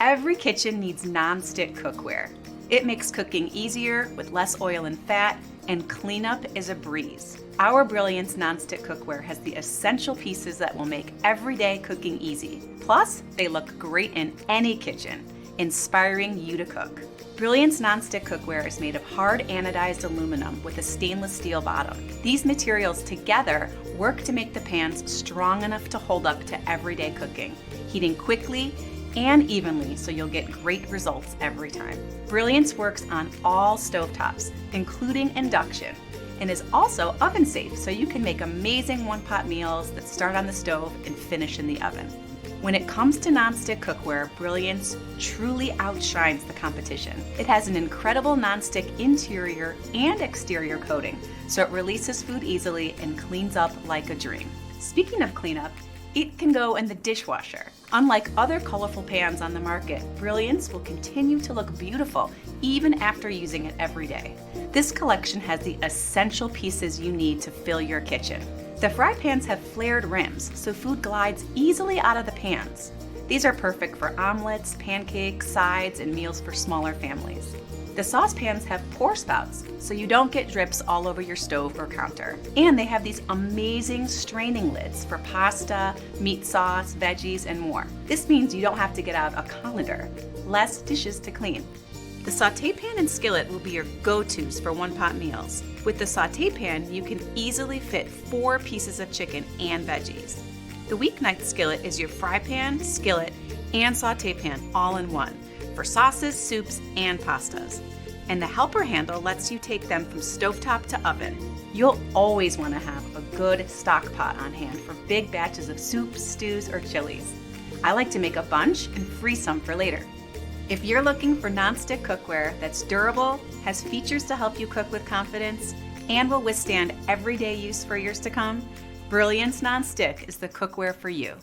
Every kitchen needs non-stick cookware. It makes cooking easier with less oil and fat, and cleanup is a breeze. Our Brilliance nonstick cookware has the essential pieces that will make everyday cooking easy. Plus, they look great in any kitchen, inspiring you to cook. Brilliance nonstick cookware is made of hard anodized aluminum with a stainless steel bottom. These materials together work to make the pans strong enough to hold up to everyday cooking, heating quickly and evenly so you'll get great results every time. Brilliance works on all stovetops, including induction, and is also oven safe so you can make amazing one-pot meals that start on the stove and finish in the oven. When it comes to nonstick cookware, Brilliance truly outshines the competition. It has an incredible nonstick interior and exterior coating, so it releases food easily and cleans up like a dream. Speaking of cleanup, it can go in the dishwasher. Unlike other colorful pans on the market, Brilliance will continue to look beautiful even after using it every day. This collection has the essential pieces you need to fill your kitchen. The fry pans have flared rims, so food glides easily out of the pans. These are perfect for omelets, pancakes, sides, and meals for smaller families. The saucepans have pour spouts, so you don't get drips all over your stove or counter. And they have these amazing straining lids for pasta, meat sauce, veggies, and more. This means you don't have to get out a colander. Less dishes to clean. The sauté pan and skillet will be your go-tos for one-pot meals. With the sauté pan, you can easily fit 4 pieces of chicken and veggies. The weeknight skillet is your fry pan, skillet, and sauté pan all in one for sauces, soups, and pastas. And the helper handle lets you take them from stovetop to oven. You'll always want to have a good stock pot on hand for big batches of soups, stews, or chilies. I like to make a bunch and freeze some for later. If you're looking for nonstick cookware that's durable, has features to help you cook with confidence, and will withstand everyday use for years to come, Brilliance Nonstick is the cookware for you.